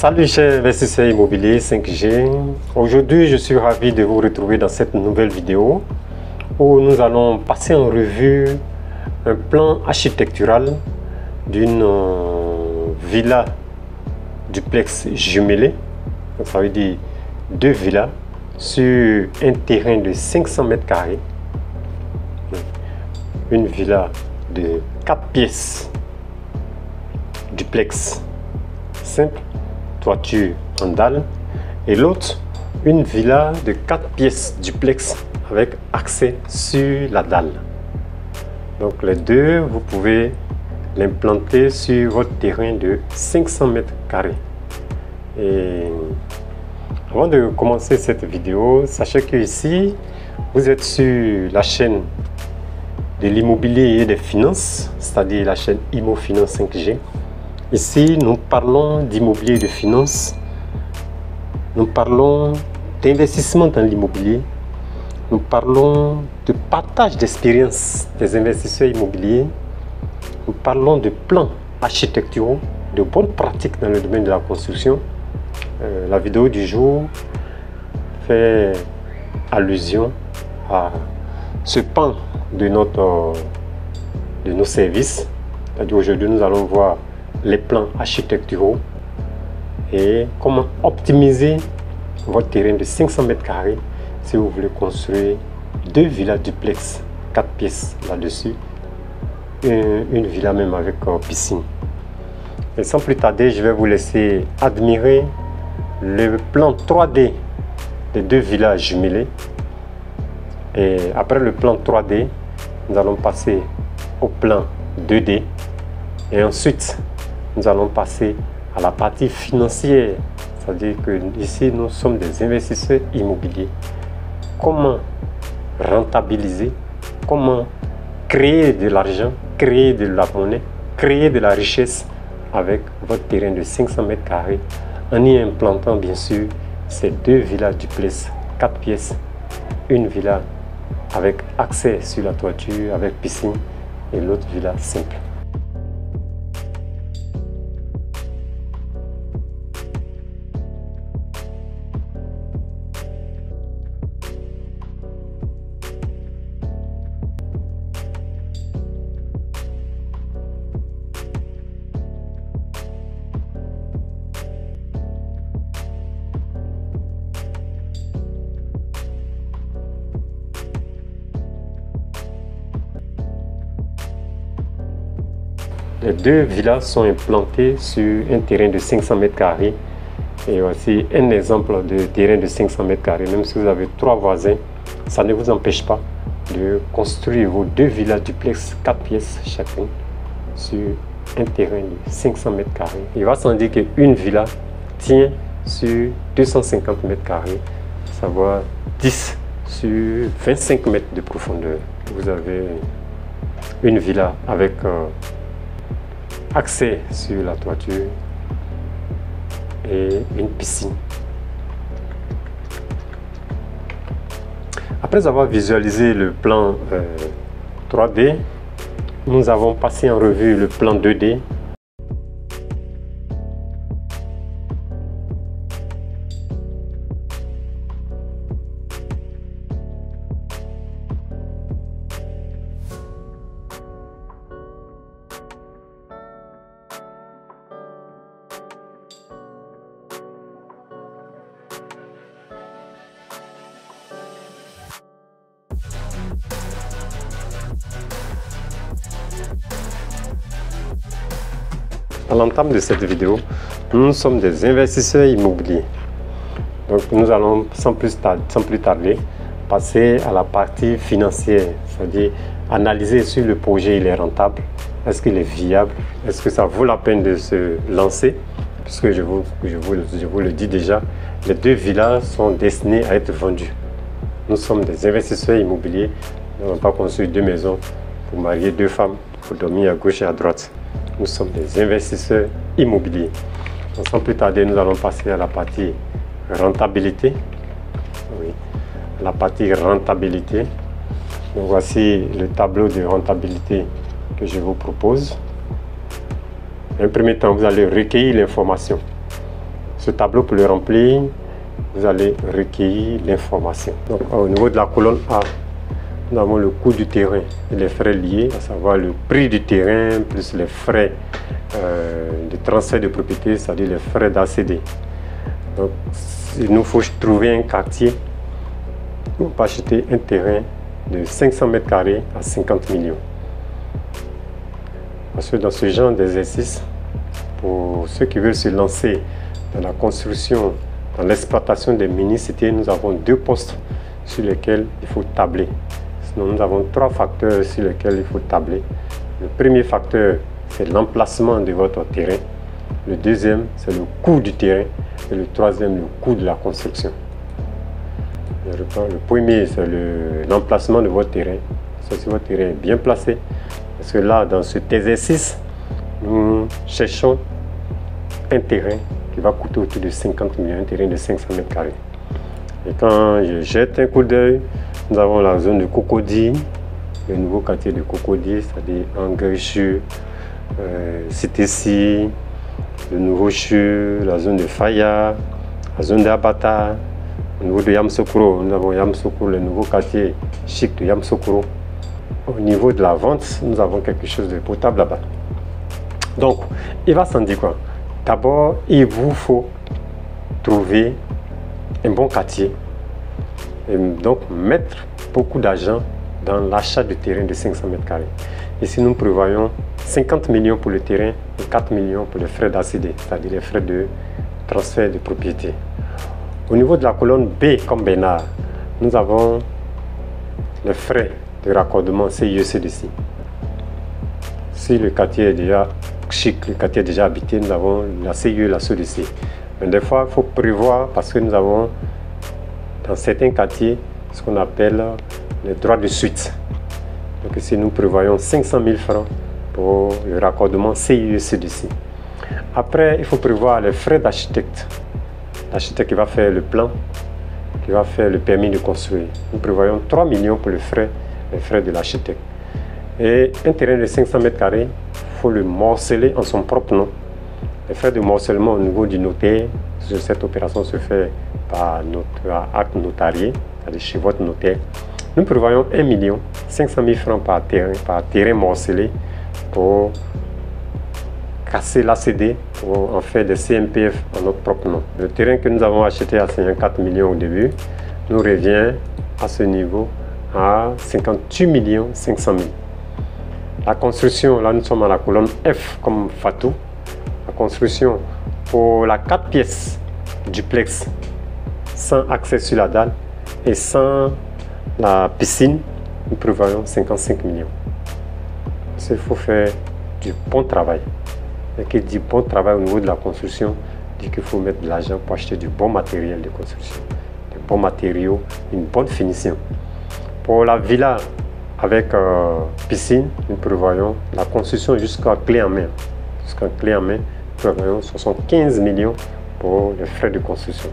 Salut chers investisseurs immobiliers 5G. Aujourd'hui, je suis ravi de vous retrouver dans cette nouvelle vidéo où nous allons passer en revue un plan architectural d'une villa duplex jumelée. Donc, ça veut dire deux villas sur un terrain de 500 mètres carrés. Une villa de 4 pièces duplex simple, toiture en dalle, et l'autre une villa de 4 pièces duplex avec accès sur la dalle. Donc les deux, vous pouvez l'implanter sur votre terrain de 500 mètres carrés. Et avant de commencer cette vidéo, sachez que ici vous êtes sur la chaîne de l'immobilier et des finances, c'est-à-dire la chaîne ImoFinance 5G. Ici, nous parlons d'immobilier et de finances, nous parlons d'investissement dans l'immobilier, nous parlons de partage d'expérience des investisseurs immobiliers, nous parlons de plans architecturaux, de bonnes pratiques dans le domaine de la construction. La vidéo du jour fait allusion à ce pan de nos services. Aujourd'hui, nous allons voir les plans architecturaux et comment optimiser votre terrain de 500 mètres carrés si vous voulez construire deux villas duplex 4 pièces là-dessus, une villa même avec piscine. Et sans plus tarder, je vais vous laisser admirer le plan 3D des deux villas jumelées. Et après le plan 3D, nous allons passer au plan 2D et ensuite nous allons passer à la partie financière, c'est-à-dire que ici nous sommes des investisseurs immobiliers. Comment rentabiliser, comment créer de l'argent, créer de la monnaie, créer de la richesse avec votre terrain de 500 mètres carrés en y implantant bien sûr ces deux villas duplex 4 pièces, une villa avec accès sur la toiture avec piscine et l'autre villa simple. Les deux villas sont implantées sur un terrain de 500 mètres carrés et voici un exemple de terrain de 500 mètres carrés. Même si vous avez 3 voisins, ça ne vous empêche pas de construire vos deux villas duplex 4 pièces chacune sur un terrain de 500 mètres carrés. Il va sans dire qu'une villa tient sur 250 mètres carrés, à savoir 10 sur 25 mètres de profondeur. Vous avez une villa avec accès sur la toiture et une piscine. Après avoir visualisé le plan 3D, nous avons passé en revue le plan 2D. À l'entame de cette vidéo, nous sommes des investisseurs immobiliers. Donc nous allons sans plus tarder passer à la partie financière, c'est-à-dire analyser si le projet il est rentable, est-ce qu'il est viable, est-ce que ça vaut la peine de se lancer, puisque je vous le dis déjà, les deux villas sont destinées à être vendues. Nous sommes des investisseurs immobiliers, nous n'avons pas construit deux maisons pour marier deux femmes, pour dormir à gauche et à droite. Nous sommes des investisseurs immobiliers. Donc, sans plus tarder, nous allons passer à la partie rentabilité. Oui, la partie rentabilité. Donc, voici le tableau de rentabilité que je vous propose. En premier temps, vous allez recueillir l'information Ce tableau, pour le remplir, vous allez recueillir l'information. Donc au niveau de la colonne A, nous avons le coût du terrain et les frais liés, à savoir le prix du terrain plus les frais de transfert de propriété, c'est-à-dire les frais d'ACD. Donc il nous faut trouver un quartier où on peut acheter un terrain de 500 mètres carrés à 50 millions. Parce que dans ce genre d'exercice, pour ceux qui veulent se lancer dans la construction, dans l'exploitation des mini-cités, nous avons deux postes sur lesquels il faut tabler. Sinon, nous avons trois facteurs sur lesquels il faut tabler. Le premier facteur, c'est l'emplacement de votre terrain. Le deuxième, c'est le coût du terrain. Et le troisième, le coût de la construction. Le premier, c'est l'emplacement de votre terrain. Si votre terrain est bien placé. Parce que là, dans cet exercice, nous cherchons un terrain qui va coûter autour de 50 millions, un terrain de 500 mètres carrés. Et quand je jette un coup d'œil, nous avons la zone de Cocody, le nouveau quartier de Cocody, c'est-à-dire Anguéchu, Cité-ci, le nouveau CHU, la zone de Faya, la zone d'Abata. Au niveau de Yamoussoukro, nous avons Yamoussoukro, le nouveau quartier chic de Yamoussoukro. Au niveau de la vente, nous avons quelque chose de potable là-bas. Donc, il va s'en dire quoi? D'abord, il vous faut trouver un bon quartier et donc mettre beaucoup d'argent dans l'achat du terrain de 500 mètres carrés. Ici, nous prévoyons 50 millions pour le terrain et 4 millions pour les frais d'ACD, c'est-à-dire les frais de transfert de propriété. Au niveau de la colonne B, comme Bénard, nous avons les frais de raccordement CIE-CDC. Si le quartier est déjà chic, le quartier est déjà habité, nous avons la CIE et la CDC. Mais des fois, il faut prévoir parce que nous avons dans certains quartiers ce qu'on appelle les droits de suite. Donc ici, nous prévoyons 500 000 francs pour le raccordement CIE-CDC. Après, il faut prévoir les frais d'architecte. L'architecte qui va faire le plan, qui va faire le permis de construire. Nous prévoyons 3 millions pour les frais de l'architecte. Et un terrain de 500 mètres carrés, il faut le morceler en son propre nom. Les frais de morcellement au niveau du notaire, cette opération se fait par acte notarié, c'est-à-dire chez votre notaire. Nous prévoyons 1 500 000 francs par terrain morcelé pour casser l'ACD, pour en faire des CMPF en notre propre nom. Le terrain que nous avons acheté à 54 millions au début nous revient à ce niveau à 58 500 000. La construction, là nous sommes à la colonne F comme Fatou. La construction pour la 4 pièces duplex sans accès sur la dalle et sans la piscine, nous prévoyons 55 millions. Il faut faire du bon travail. Et qui dit bon travail au niveau de la construction, dit qu'il faut mettre de l'argent pour acheter du bon matériel de construction, des bons matériaux, une bonne finition. Pour la villa avec piscine, nous prévoyons la construction jusqu'à clé en main. Jusqu'à clé en main, nous prévoyons 75 millions pour les frais de construction.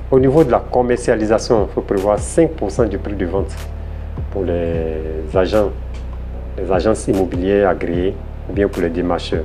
Au niveau de la commercialisation, il faut prévoir 5% du prix de vente pour les agences immobilières agréées ou bien pour les démarcheurs.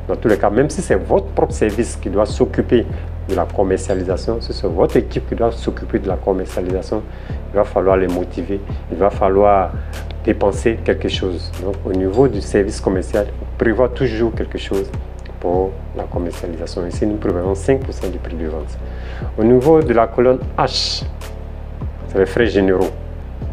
Dans tous les cas, même si c'est votre propre service qui doit s'occuper de la commercialisation, si c'est votre équipe qui doit s'occuper de la commercialisation, il va falloir les motiver, il va falloir dépenser quelque chose. Donc au niveau du service commercial, prévoit toujours quelque chose pour la commercialisation. Ici, nous prévoyons 5% du prix de vente. Au niveau de la colonne H, c'est les frais généraux.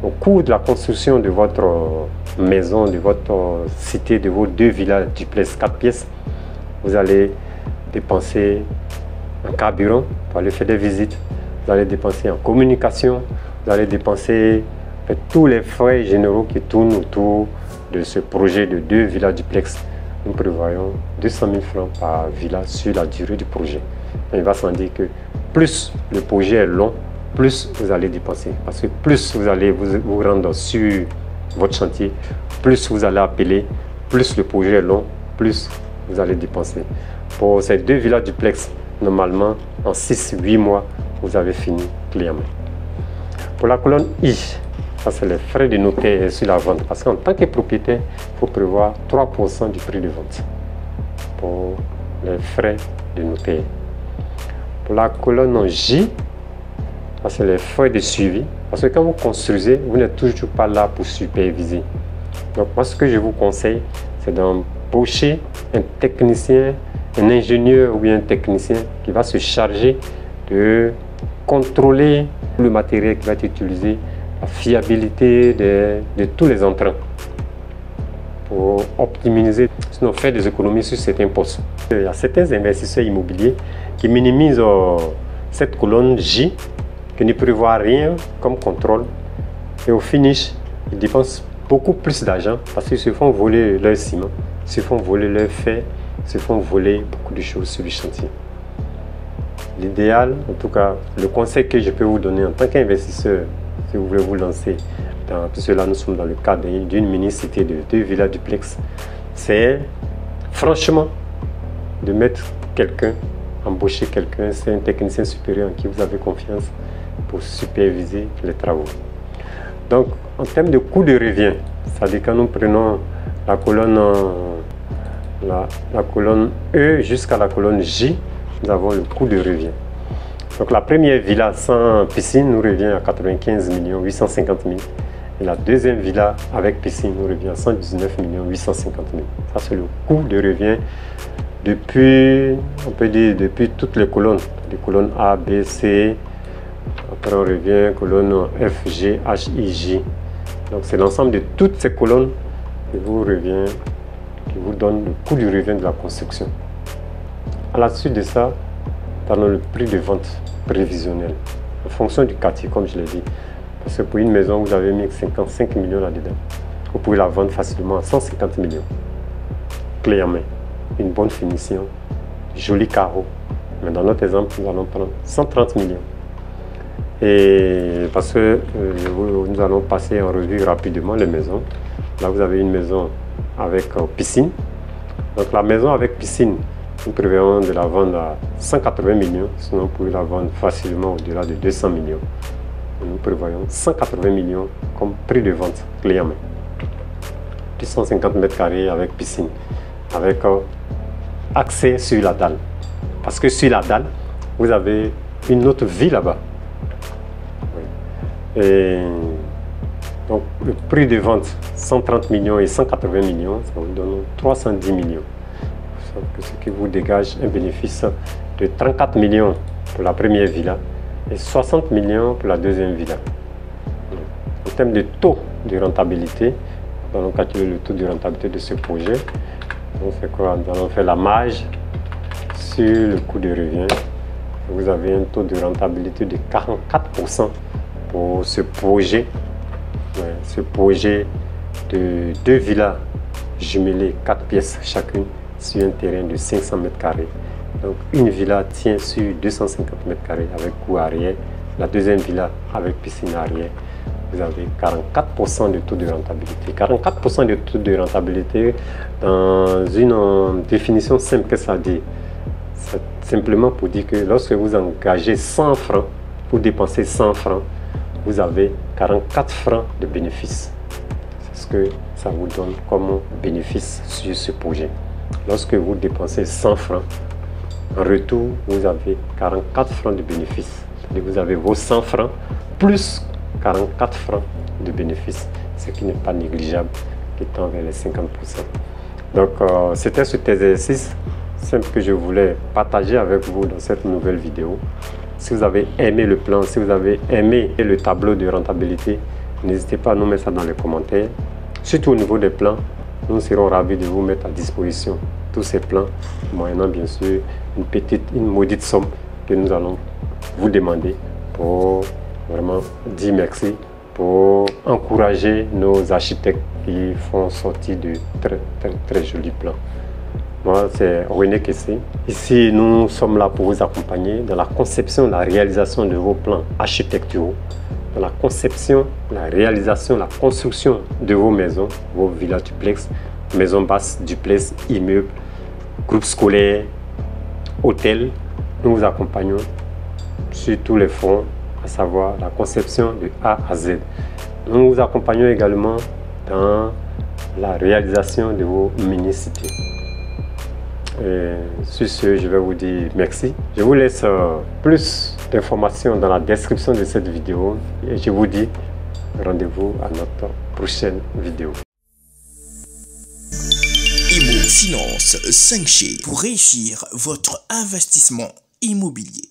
Au cours de la construction de votre maison, de votre cité, de vos 2 villas duplex 4 pièces, vous allez dépenser en carburant pour aller faire des visites, vous allez dépenser en communication, vous allez dépenser tous les frais généraux qui tournent autour de ce projet de 2 villas duplex. Nous prévoyons 200 000 francs par villa sur la durée du projet. Et il va sans dire que plus le projet est long, plus vous allez dépenser. Parce que plus vous allez vous rendre sur votre chantier, plus vous allez appeler, plus le projet est long, plus vous allez dépenser. Pour ces 2 villas duplex, normalement, en 6-8 mois, vous avez fini clé en main. Pour la colonne I, ça c'est les frais de notaire sur la vente. Parce qu'en tant que propriétaire, il faut prévoir 3% du prix de vente pour les frais de notaire. Pour la colonne J, c'est les feuilles de suivi. Parce que quand vous construisez, vous n'êtes toujours pas là pour superviser. Donc moi, ce que je vous conseille, c'est d'embaucher un technicien, un ingénieur ou bien un technicien qui va se charger de contrôler le matériel qui va être utilisé, la fiabilité de tous les entrants pour optimiser, sinon faire des économies sur certains postes. Il y a certains investisseurs immobiliers qui minimisent cette colonne J, qui ne prévoit rien comme contrôle, et au finish, ils dépensent beaucoup plus d'argent parce qu'ils se font voler leur ciment, se font voler leur fer, se font voler beaucoup de choses sur le chantier. L'idéal, en tout cas, le conseil que je peux vous donner en tant qu'investisseur, si vous voulez vous lancer dans tout cela, nous sommes dans le cadre d'une mini-cité de 2 villas duplex, c'est franchement de mettre quelqu'un, embaucher quelqu'un, c'est un technicien supérieur en qui vous avez confiance pour superviser les travaux. Donc, en termes de coût de revient, c'est-à-dire quand nous prenons la colonne E jusqu'à la colonne J, nous avons le coût de revient. Donc la première villa sans piscine nous revient à 95 850 000. Et la deuxième villa avec piscine nous revient à 119 850 000. Ça, c'est le coût de revient depuis, on peut dire, depuis toutes les colonnes A, B, C. Après, on revient colonne F, G, H, I, J. Donc, c'est l'ensemble de toutes ces colonnes qui vous donne le coût du revient de la construction. À la suite de ça, nous avons le prix de vente prévisionnel en fonction du quartier, comme je l'ai dit. Parce que pour une maison, vous avez mis 55 millions là-dedans. Vous pouvez la vendre facilement à 150 millions. Clé en main, une bonne finition, joli carreau. Mais dans notre exemple, nous allons prendre 130 millions. Et parce que nous allons passer en revue rapidement les maisons. Là, vous avez une maison avec piscine. Donc la maison avec piscine, nous prévoyons de la vendre à 180 millions, sinon vous pouvez la vendre facilement au-delà de 200 millions. Nous prévoyons 180 millions comme prix de vente clé en main. 250 mètres carrés avec piscine, avec accès sur la dalle. Parce que sur la dalle, vous avez une autre vie là-bas. Et donc le prix de vente 130 millions et 180 millions, ça vous donne 310 millions. Ce qui vous dégage un bénéfice de 34 millions pour la première villa et 60 millions pour la deuxième villa. En termes de taux de rentabilité, nous allons calculer le taux de rentabilité de ce projet. Donc c'est quoi? Nous allons faire la marge sur le coût de revient. Vous avez un taux de rentabilité de 44% pour ce projet. Ce projet de 2 villas jumelées, 4 pièces chacune, sur un terrain de 500 mètres carrés. Donc une villa tient sur 250 mètres carrés avec coût arrière. La deuxième villa avec piscine arrière. Vous avez 44% de taux de rentabilité. 44% de taux de rentabilité dans une définition simple que ça dit. C'est simplement pour dire que lorsque vous engagez 100 francs pour dépenser 100 francs, vous avez 44 francs de bénéfice. C'est ce que ça vous donne comme bénéfice sur ce projet. Lorsque vous dépensez 100 francs, en retour, vous avez 44 francs de bénéfice. Vous avez vos 100 francs plus 44 francs de bénéfice, ce qui n'est pas négligeable, qui tend vers les 50%. Donc, c'était cet exercice simple que je voulais partager avec vous dans cette nouvelle vidéo. Si vous avez aimé le plan, si vous avez aimé le tableau de rentabilité, n'hésitez pas à nous mettre ça dans les commentaires. Surtout au niveau des plans, nous serons ravis de vous mettre à disposition tous ces plans, moyennant bien sûr une maudite somme que nous allons vous demander pour vraiment dire merci, pour encourager nos architectes qui font sortir de très jolis plans. Moi, c'est René Kessé. Ici, nous sommes là pour vous accompagner dans la conception et la réalisation de vos plans architecturaux, dans la conception, la réalisation, la construction de vos maisons, vos villas duplex, maisons basses, duplex, immeubles, groupes scolaires, hôtels. Nous vous accompagnons sur tous les fronts, à savoir la conception de A à Z. Nous vous accompagnons également dans la réalisation de vos mini-cités. Et sur ce, je vais vous dire merci. Je vous laisse plus d'informations dans la description de cette vidéo. Et je vous dis rendez-vous à notre prochaine vidéo. Imo Finance 5G pour réussir votre investissement immobilier.